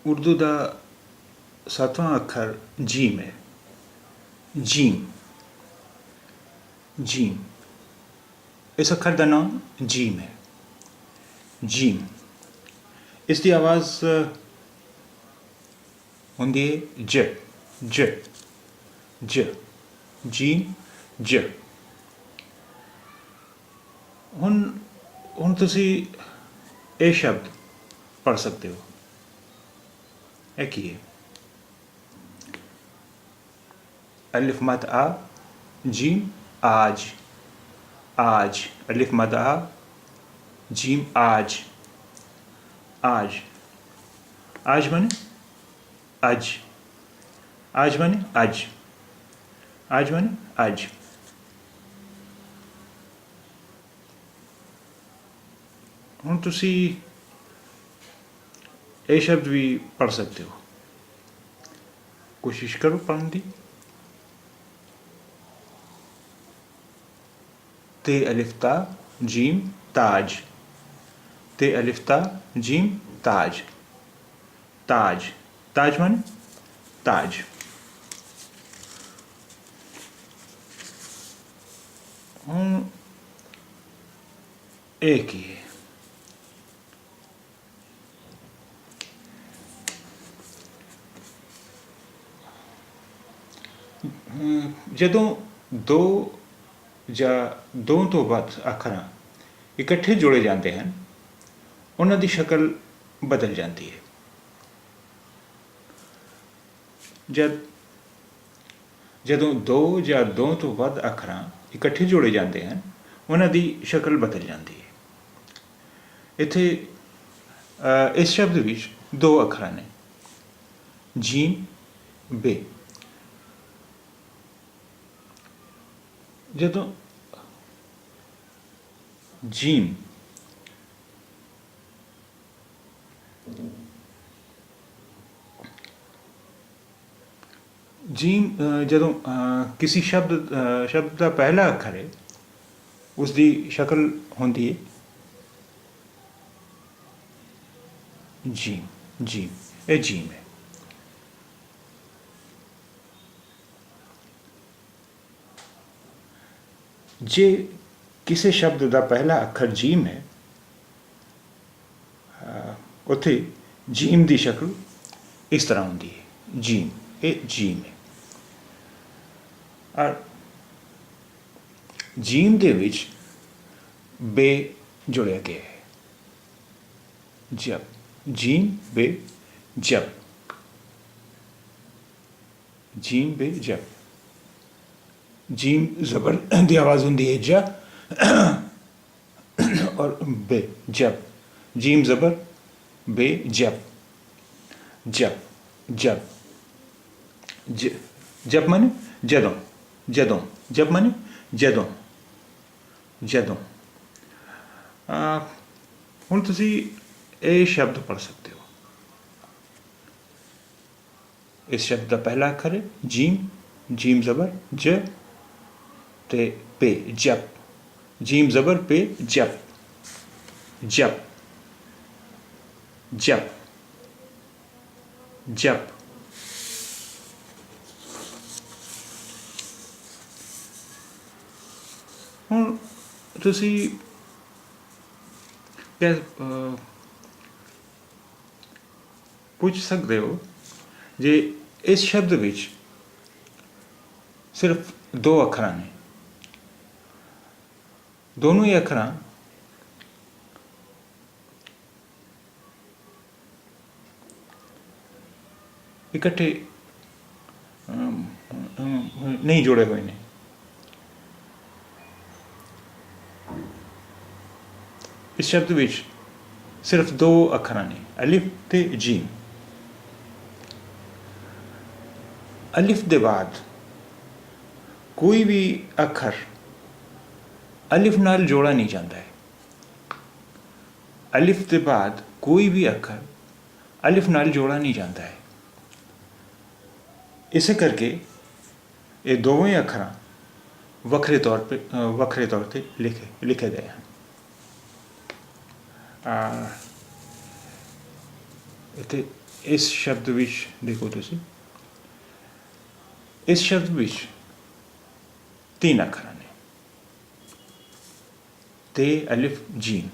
उर्दू का 7वां अखर जीम है। जीम जीम इस अखर का नाम जीम है। जीम इसकी आवाज़ होंदी है ज ज ज जीम ज। हुण तुसी ये शब्द पढ़ सकते हो। ये की है? अलिफ मद आ जीम आज आज। अलिफ मद आ जीम आज आज। आज माने आज। आज माने आज। आज माने आज। हुण तुसी ये शब्द भी पढ़ सकते हो। कोशिश करो पढ़ने की। ते अलिफ्ता जीम ताज। ते अलिफ्ता जीम ताज। ताज ताज माने ताज। हुण एक ही है। ਜਦੋਂ ਦੋ ਜਾਂ ਦੋ ਤੋਂ ਵੱਧ ਅੱਖਰਾਂ ਇਕੱਠੇ ਜੋੜੇ ਜਾਂਦੇ ਹਨ ਉਹਨਾਂ ਦੀ ਸ਼ਕਲ ਬਦਲ ਜਾਂਦੀ ਹੈ। ਜਦੋਂ ਦੋ ਜਾਂ ਦੋ ਤੋਂ ਵੱਧ ਅੱਖਰਾਂ ਇਕੱਠੇ ਜੋੜੇ ਜਾਂਦੇ ਹਨ ਉਹਨਾਂ ਦੀ ਸ਼ਕਲ ਬਦਲ ਜਾਂਦੀ ਹੈ। ਇੱਥੇ ਇਸ ਸ਼ਬਦ ਵਿੱਚ ਦੋ ਅੱਖਰਾਂ ਨੇ ਜੀਮ ਬੇ। ਜਦੋਂ ਜੀਮ ਜੀਮ ਜਦੋਂ ਕਿਸੇ ਸ਼ਬਦ ਦਾ ਪਹਿਲਾ ਅੱਖਰ ਹੈ ਉਸ ਦੀ ਸ਼ਕਲ ਹੁੰਦੀ ਹੈ ਜੀਮ। ਜੀਮ ਇਹ ਜੀਮ ਹੈ। जे किसी शब्द का पहला अखर जीम है उत्थे जीम की शक्ल इस तरह होंगी है जीम। ये जीम है और जीम के विच बे जुड़िया गया है। जब जीम बे जब जीम बे जब। जीम ज़बर की आवाज़ होंगी है ज और बे जब। जीम ज़बर बे जब जब जब जब माने जदों जदों। जब माने जदों जदों। हुण तुसी ये शब्द पढ़ सकते हो। इस शब्द का पहला अखर है जीम। जीम ज़बर ज ते पे जब। जीम ज़बर पे जब जब जब जब। हुण तुसी पूछ सकते हो जे इस शब्द विच सिर्फ दो अखर ने दोनों ही अखर इकट्ठे नहीं जोड़े हुए ने। इस शब्द विच सिर्फ दो अखर ने अलिफ ते जीम। अलिफ दे बाद कोई भी अखर अलिफ नाल जोड़ा नहीं जाता है। अलिफ के बाद कोई भी अखर अलिफ नाल जोड़ा नहीं जाता है। इस करके ये दोवें अखर वखरे तौर पर लिखे गए हैं। ਇੱਥੇ ਇਸ ਸ਼ਬਦ ਵਿੱਚ ਦੇਖੋ ਤੁਸੀਂ, ਇਸ ਸ਼ਬਦ ਵਿੱਚ 3 ਅੱਖਰ ਨੇ, ਤੇ ਅਲਿਫ ਜੀਮ।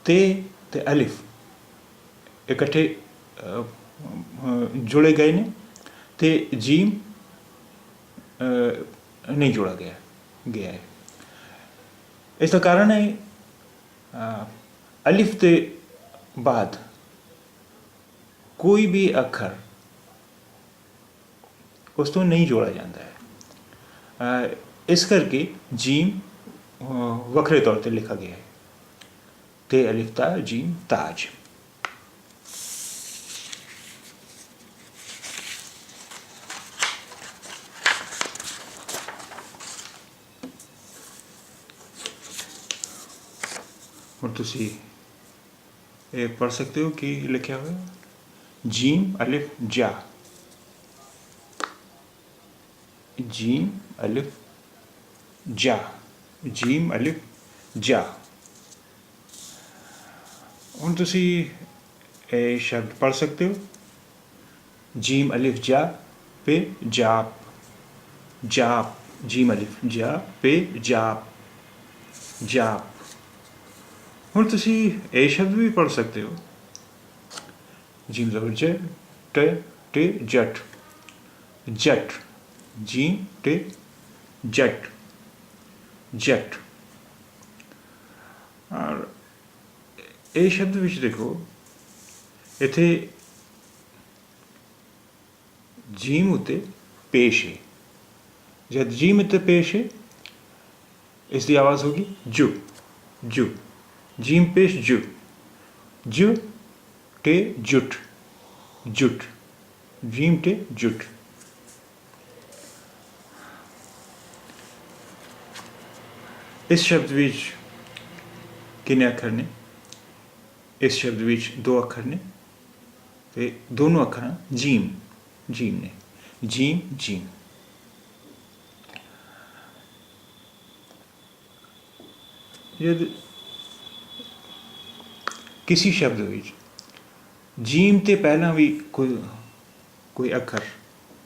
ਤੇ ਅਲਿਫ ਇਕੱਠੇ ਜੁੜੇ ਗਏ ਨੇ, ਤੇ ਜੀਮ ਨਹੀਂ ਜੋੜਾ ਗਿਆ ਹੈ। ਇਸ ਦਾ ਕਾਰਨ ਹੈ ਅਲਿਫ ਦੇ ਬਾਅਦ ਕੋਈ ਵੀ ਅੱਖਰ ਉਸ ਤੋਂ ਨਹੀਂ ਜੋੜਾ ਜਾਂਦਾ ਹੈ। ਇਸ ਕਰਕੇ ਜੀਮ ਵੱਖਰੇ ਤੌਰ 'ਤੇ ਲਿਖਾ ਗਿਆ ਹੈ, ਤੇ ਅਲਿਫ ਤਾ ਜੀਮ ਤਾਜ। ਹੁਣ ਤੁਸੀਂ ਇਹ ਪੜ੍ਹ ਸਕਦੇ ਹੋ ਕੀ ਲਿਖਿਆ ਹੋਇਆ, ਜੀਮ ਅਲਿਫ ਜਾ, ਜੀਮ ਅਲਿਫ ਜਾ, ਜੀਮ ਅਲਿਫ ਜਾ। ਹੁਣ ਤੁਸੀਂ ਇਹ ਸ਼ਬਦ ਪੜ੍ਹ ਸਕਦੇ ਹੋ, ਜੀਮ ਅਲਿਫ ਜਾ पे जाप, जाप, जीम अलिफ जा पे जाप, जाप। ਹੁਣ ਤੁਸੀਂ ਇਹ ਸ਼ਬਦ ਵੀ ਪੜ੍ਹ ਸਕਦੇ ਹੋ, ਜੀਮ ਜ਼ਬਰ ਜ टे जट, जट, जीम टे जट, जट। और ਇਹ ਸ਼ਬਦ ਵਿੱਚ ਦੇਖੋ, ਇੱਥੇ ਜੀਮ ਉੱਤੇ ਪੇਸ਼ ਹੈ। ਜਦ ਜੀਮ ਉੱਤੇ ਪੇਸ਼ ਹੈ, ਇਸ ਦੀ ਆਵਾਜ਼ ਹੋਗੀ ਜੂ, ਜੂ। ਜੀਮ ਪੇਸ਼ ਜੂ, ਜੂ टे जुट, जुट, जीम टे जुट। इस शब्द विच कितने अखर ने? इस शब्द विच 2 अखर ने, ते दोनों अखर जीम, जीम ने, जीम, जीम। जब किसी शब्द विच जीम ते पहला भी कोई अखर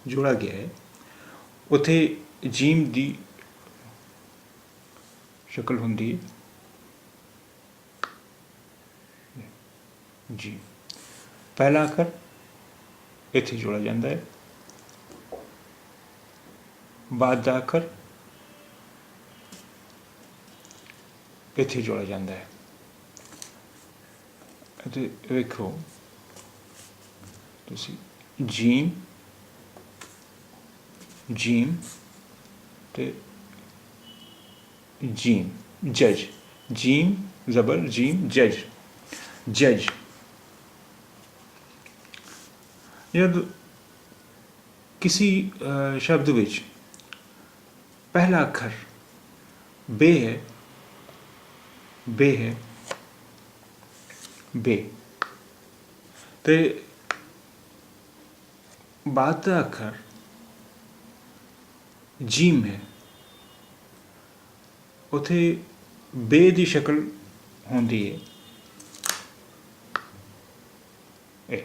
जोड़ा गया है, उथे जीम दी शक्ल होंदी है जी। पहला अखर इत्थे जोड़ा जाता है, बाद दा अखर इत्थे जोड़ा जाता है। वेखो जीम, जीम ते जीम, जज, जीम जबर जीम, जज, जज। जब किसी शब्द विच पहला अखर बे है, बे है, बे, ते बाद का अखर जीम है, उथे बे दी शक्ल होंदी है, ए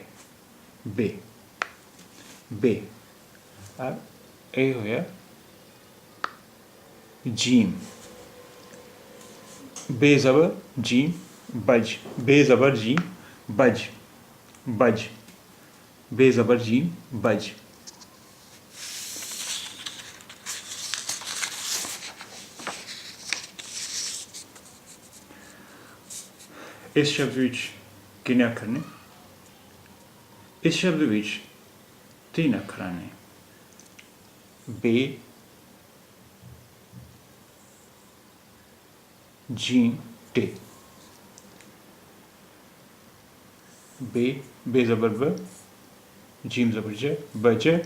बे, बे। और ए होया जीम, बे ज़बर जीम बज, बे ज़बर जीम बज, बज, बे ज़बर जीम बज। इस शब्द विच कितने अखर ने? इस शब्द विच 3 अखर ने, बे, जीम टे। बे, बे ज़बर ब, जीम ज़बर ज, बजट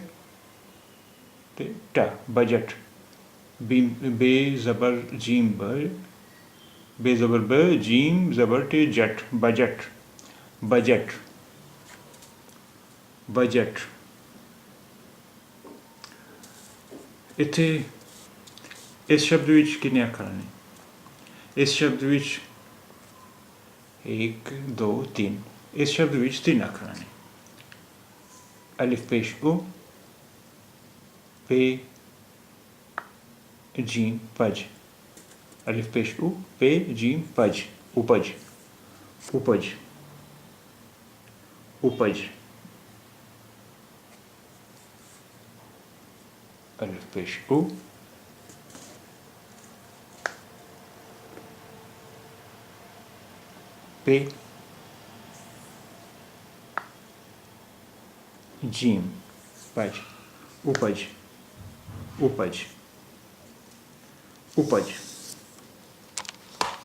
ते टा, बजट। बे ज़बर जीम ब, बे ज़बर ब, जीम ज़बर टे जट, बजट, बजट, बजट। इत्थे इस शब्द विच कितने अखर ने? इस शब्द विच 1 2 3 इस शब्द विच 3 अखर ने, अलिफ पेश उ, पे जीम पज, अलिफ पेश उ, पे जीम पज, उपज, उपज, उपज, अलिफ पेश उ, पे जीम पज, उपज, उपज, उपज।